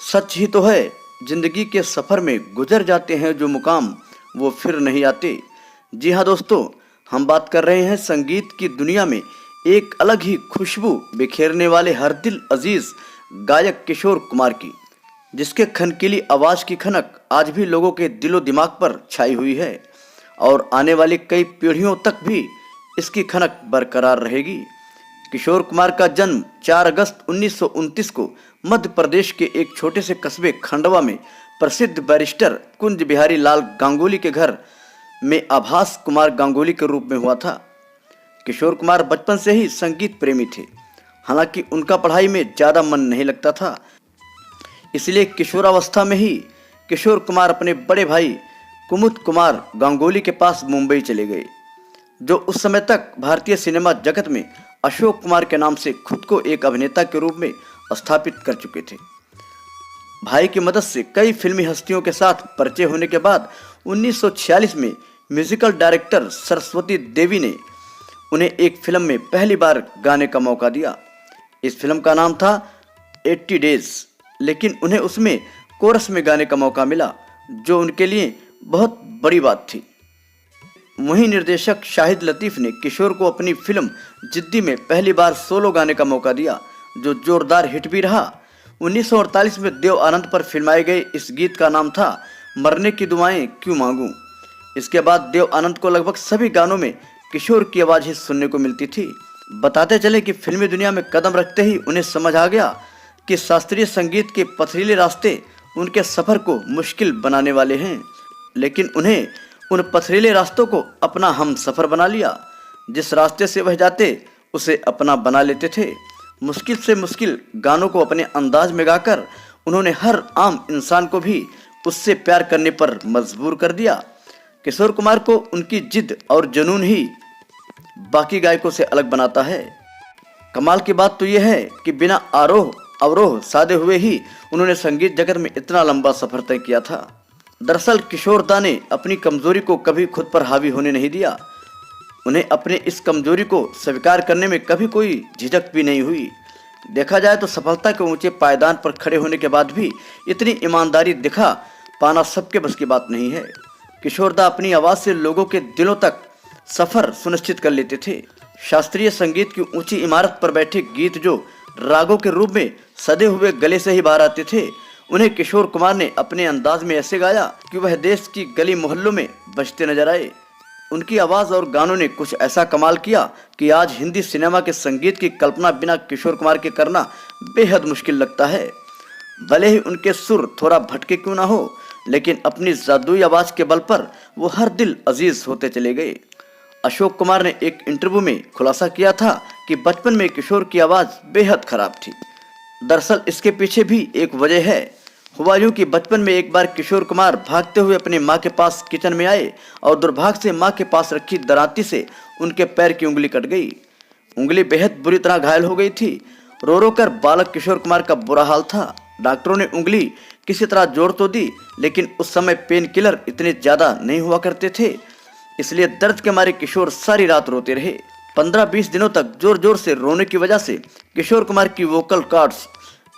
सच ही तो है, जिंदगी के सफर में गुजर जाते हैं जो मुकाम, वो फिर नहीं आते। जी हाँ दोस्तों, हम बात कर रहे हैं संगीत की दुनिया में एक अलग ही खुशबू बिखेरने वाले हर दिल अजीज गायक किशोर कुमार की, जिसके खनकीली आवाज की खनक आज भी लोगों के दिलो दिमाग पर छाई हुई है और आने वाली कई पीढ़ियों तक भी इसकी खनक बरकरार रहेगी। किशोर कुमार का जन्म 4 अगस्त 1929 को मध्य प्रदेश के एक छोटे से कस्बे खंडवा में प्रसिद्ध बैरिस्टर कुंज बिहारी लाल गांगुली के घर में आभास कुमार गांगुली के रूप में हुआ था। किशोर कुमार बचपन से ही संगीत प्रेमी थे, हालांकि उनका पढ़ाई में ज़्यादा मन नहीं लगता था। इसलिए किशोरावस्था में ही किशोर कुमार अपने बड़े भाई कुमुद कुमार गांगुली के पास मुंबई चले गए, जो उस समय तक भारतीय सिनेमा जगत में अशोक कुमार के नाम से खुद को एक अभिनेता के रूप में स्थापित कर चुके थे। भाई की मदद से कई फिल्मी हस्तियों के साथ परिचय होने के बाद 1946 में म्यूजिकल डायरेक्टर सरस्वती देवी ने उन्हें एक फिल्म में पहली बार गाने का मौका दिया। इस फिल्म का नाम था 80 डेज, लेकिन उन्हें उसमें कोरस में गाने का मौका मिला, जो उनके लिए बहुत बड़ी बात थी। वहीं निर्देशक शाहिद लतीफ़ ने किशोर को अपनी फिल्म जिद्दी में पहली बार सोलो गाने का मौका दिया, जो जोरदार हिट भी रहा। 1948 में देव आनंद पर फिल्माए गए इस गीत का नाम था मरने की दुआएं क्यों मांगूं। इसके बाद देव आनंद को लगभग सभी गानों में किशोर की आवाज़ ही सुनने को मिलती थी। बताते चले कि फिल्मी दुनिया में कदम रखते ही उन्हें समझ आ गया कि शास्त्रीय संगीत के पथरीले रास्ते उनके सफ़र को मुश्किल बनाने वाले हैं, लेकिन उन्हें उन पथरीले रास्तों को अपना हम सफ़र बना लिया। जिस रास्ते से वह जाते उसे अपना बना लेते थे। मुश्किल से मुश्किल गानों को अपने अंदाज में गाकर उन्होंने हर आम इंसान को भी उससे प्यार करने पर मजबूर कर दिया। किशोर कुमार को उनकी जिद और जुनून ही बाकी गायकों से अलग बनाता है। कमाल की बात तो यह है कि बिना आरोह अवरोह साधे हुए ही उन्होंने संगीत जगत में इतना लंबा सफ़र तय किया था। दरअसल किशोरदा ने अपनी कमजोरी को कभी खुद पर हावी होने नहीं दिया। उन्हें अपने इस कमजोरी को स्वीकार करने में कभी कोई झिझक भी नहीं हुई। देखा जाए तो सफलता के ऊंचे पायदान पर खड़े होने के बाद भी इतनी ईमानदारी दिखा पाना सबके बस की बात नहीं है। किशोरदा अपनी आवाज़ से लोगों के दिलों तक सफ़र सुनिश्चित कर लेते थे। शास्त्रीय संगीत की ऊंची इमारत पर बैठे गीत जो रागों के रूप में सदे हुए गले से ही बाहर आते थे, उन्हें किशोर कुमार ने अपने अंदाज में ऐसे गाया कि वह देश की गली मोहल्लों में बजते नजर आए। उनकी आवाज़ और गानों ने कुछ ऐसा कमाल किया कि आज हिंदी सिनेमा के संगीत की कल्पना बिना किशोर कुमार के करना बेहद मुश्किल लगता है। भले ही उनके सुर थोड़ा भटके क्यों ना हो, लेकिन अपनी जादुई आवाज़ के बल पर वो हर दिल अजीज होते चले गए। अशोक कुमार ने एक इंटरव्यू में खुलासा किया था कि बचपन में किशोर की आवाज़ बेहद खराब थी। दरअसल इसके पीछे भी एक वजह है। हुआ यूं कि बचपन में एक बार किशोर कुमार भागते हुए अपनी माँ के पास किचन में आए और दुर्भाग्य से माँ के पास रखी दराती से उनके पैर की उंगली कट गई। उंगली बेहद बुरी तरह घायल हो गई थी। रो रो कर बालक किशोर कुमार का बुरा हाल था। डॉक्टरों ने उंगली किसी तरह जोड़ तो दी, लेकिन उस समय पेन किलर इतने ज़्यादा नहीं हुआ करते थे, इसलिए दर्द के मारे किशोर सारी रात रोते रहे। 15-20 दिनों तक जोर जोर से रोने की वजह से किशोर कुमार की वोकल कॉर्ड्स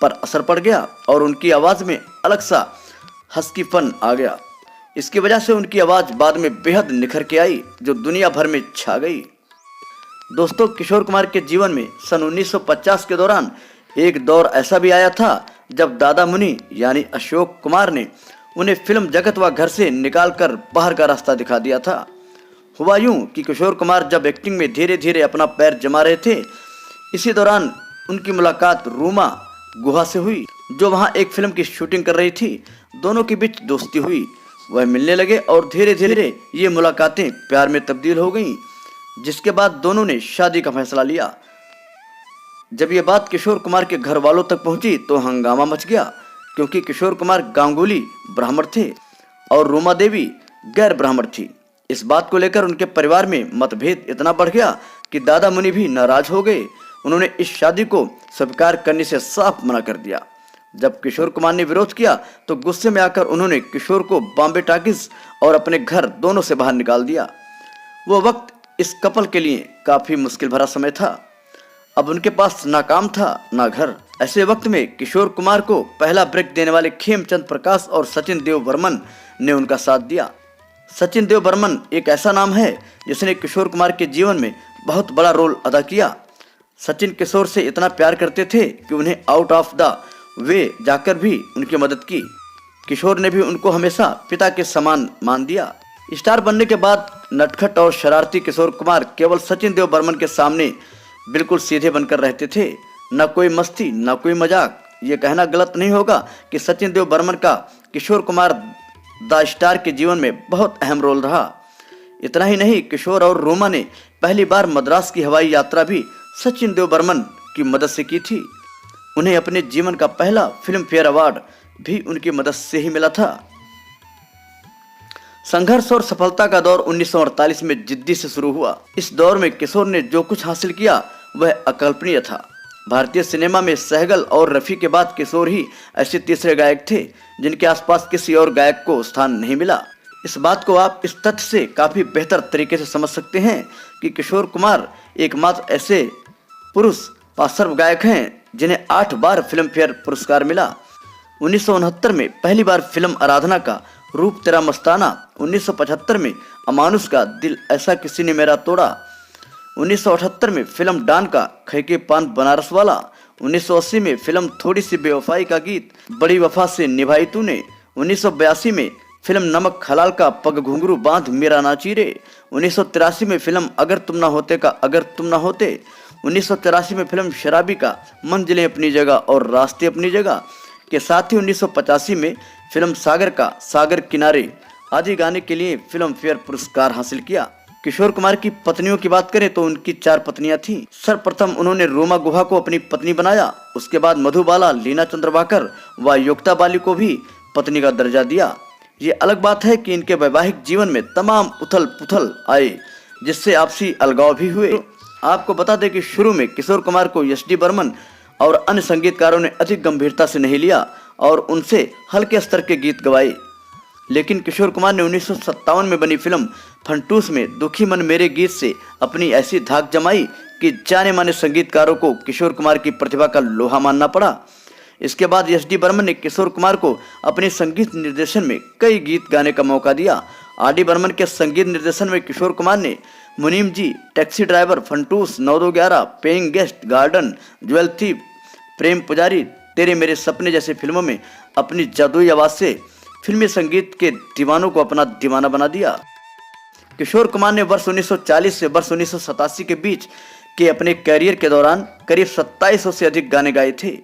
पर असर पड़ गया और उनकी आवाज़ में अलग सा हस्कीपन आ गया। इसकी वजह से उनकी आवाज़ बाद में बेहद निखर के आई, जो दुनिया भर में छा गई। दोस्तों, किशोर कुमार के जीवन में सन 1950 के दौरान एक दौर ऐसा भी आया था जब दादा मुनि यानी अशोक कुमार ने उन्हें फिल्म जगत व घर से निकालकर बाहर का रास्ता दिखा दिया था। हुआ यूं कि किशोर कुमार जब एक्टिंग में धीरे धीरे अपना पैर जमा रहे थे, इसी दौरान उनकी मुलाकात रूमा गुहा से हुई, जो वहां एक फिल्म की शूटिंग कर रही थी। दोनों के बीच दोस्ती हुई, वह मिलने लगे और धीरे धीरे ये मुलाकातें प्यार में तब्दील हो गईं, जिसके बाद दोनों ने शादी का फैसला लिया। जब ये बात किशोर कुमार के घर वालों तक पहुंची तो हंगामा मच गया, क्योंकि किशोर कुमार गांगुली ब्राह्मण थे और रूमा देवी गैर ब्राह्मण थी। इस बात को लेकर उनके परिवार में मतभेद इतना बढ़ गया कि दादा मुनि भी नाराज हो गए। उन्होंने इस शादी को स्वीकार करने से साफ मना कर दिया। जब किशोर कुमार ने विरोध किया तो गुस्से में आकर उन्होंने किशोर को बॉम्बे टॉकीज और अपने घर दोनों से बाहर निकाल दिया। वो वक्त इस कपल के लिए काफ़ी मुश्किल भरा समय था। अब उनके पास ना काम था ना घर। ऐसे वक्त में किशोर कुमार को पहला ब्रेक देने वाले खेमचंद प्रकाश और सचिन देव बर्मन ने उनका साथ दिया। सचिन देव बर्मन एक ऐसा नाम है जिसने किशोर कुमार के जीवन में बहुत बड़ा रोल अदा किया। सचिन किशोर से इतना प्यार करते थे कि उन्हें आउट ऑफ द वे जाकर भी उनकी मदद की। किशोर ने भी उनको हमेशा पिता के समान मान दिया। स्टार बनने के बाद नटखट और शरारती किशोर कुमार केवल सचिन देव बर्मन के सामने बिल्कुल सीधे बनकर रहते थे। न कोई मस्ती न कोई मजाक। ये कहना गलत नहीं होगा कि सचिन देव बर्मन का किशोर कुमार द स्टार के जीवन में बहुत अहम रोल रहा। इतना ही नहीं, किशोर और रोमा ने पहली बार मद्रास की हवाई यात्रा भी सचिन देव बर्मन की मदद से की थी। उन्हें अपने जीवन का पहला फिल्म फेयर अवार्ड भी उनकी मदद से ही मिला था। संघर्ष और सफलता का दौर 1948 में जिद्दी से शुरू हुआ। इस दौर में किशोर ने जो कुछ हासिल किया वह अकल्पनीय था। भारतीय सिनेमा में सहगल और रफी के बाद किशोर ही ऐसे तीसरे गायक थे जिनके आसपास किसी और गायक को स्थान नहीं मिला। इस बात को आप इस तथ्य से काफी बेहतर तरीके से समझ सकते हैं कि किशोर कुमार एकमात्र ऐसे पुरुष पार्श्व गायक हैं जिन्हें 8 बार फिल्म फेयर पुरस्कार मिला। 1969 में पहली बार फिल्म आराधना का रूप तेरा मस्ताना, 1975 में अमानुष का दिल ऐसा किसी ने मेरा तोड़ा, 1978 में फिल्म डान का खैके पान बनारस वाला, 1980 में फिल्म थोड़ी सी बेवफाई का गीत बड़ी वफा से निभाई तूने, 1982 में फिल्म नमक हलाल का पग घुंघरू बांध मेरा नाचीरे, 1983 में फिल्म अगर तुम ना होते का अगर तुम ना होते, 1984 में फिल्म शराबी का मंजिलें अपनी जगह और रास्ते अपनी जगह के साथ ही 1985 में फिल्म सागर का सागर किनारे आदि गाने के लिए फिल्म फेयर पुरस्कार हासिल किया। किशोर कुमार की पत्नियों की बात करें तो उनकी 4 पत्नियां थीं। सर्वप्रथम उन्होंने रोमा गुहा को अपनी पत्नी बनाया। उसके बाद मधुबाला, लीना चंद्रभाकर व योक्ता बाली को भी पत्नी का दर्जा दिया। ये अलग बात है कि इनके वैवाहिक जीवन में तमाम उथल पुथल आए जिससे आपसी अलगाव भी हुए। आपको बता दें कि शुरू में किशोर कुमार को एस.डी. बर्मन और अन्य संगीतकारों ने अधिक गंभीरता से नहीं लिया और उनसे हल्के स्तर के गीत गवाए। लेकिन किशोर कुमार ने 1957 में बनी फिल्म फंटूस में दुखी मन मेरे गीत से अपनी ऐसी धाक जमाई कि जाने माने संगीतकारों को किशोर कुमार की प्रतिभा का लोहा मानना पड़ा। इसके बाद एस.डी. बर्मन ने किशोर कुमार को अपने संगीत निर्देशन में कई गीत गाने का मौका दिया। आर.डी. बर्मन के संगीत निर्देशन में किशोर कुमार ने Munim ji, Taxi Driver, Funtoosh, 9-2-11, Paying Guest, Garden, Jewel Thief, Prem Pujari, Tere मेरे सपने जैसे फिल्मों में अपनी जादुई आवाज से फिल्मी संगीत के दीवानों को अपना दीवाना बना दिया। किशोर कुमार ने वर्ष 1940 से वर्ष 1987 के बीच के अपने कैरियर के दौरान करीब 2700 से अधिक गाने गाए थे।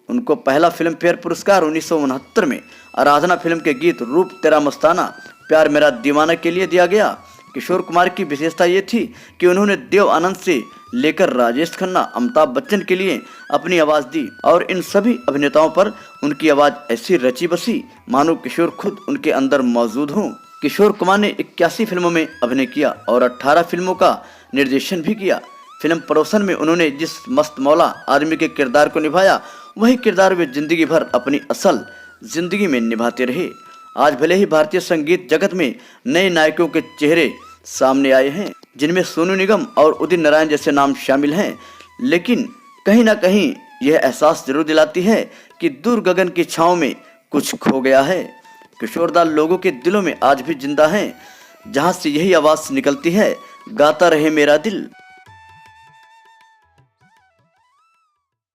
उनको पहला फिल्म फेयर पुरस्कार 1969 में आराधना फिल्म के गीत रूप तेरा मस्ताना, प्यार मेरा दीवाना के लिए दिया गया। किशोर कुमार की विशेषता ये थी कि उन्होंने देव आनंद से लेकर राजेश खन्ना, अमिताभ बच्चन के लिए अपनी आवाज दी और इन सभी अभिनेताओं पर उनकी आवाज ऐसी रची बसी मानो किशोर खुद उनके अंदर मौजूद हों। किशोर कुमार ने 81 फिल्मों में अभिनय किया और 18 फिल्मों का निर्देशन भी किया। फिल्म पड़ोसन में उन्होंने जिस मस्त मौला आदमी के किरदार को निभाया वही किरदार वे जिंदगी भर अपनी असल जिंदगी में निभाते रहे। आज भले ही भारतीय संगीत जगत में नए नायकों के चेहरे सामने आए हैं जिनमें सोनू निगम और उदित नारायण जैसे नाम शामिल हैं, लेकिन कहीं ना कहीं यह एहसास जरूर दिलाती है कि दूर गगन की छांव में कुछ खो गया है। किशोरदा लोगों के दिलों में आज भी जिंदा हैं, जहां से यही आवाज निकलती है, गाता रहे मेरा दिल।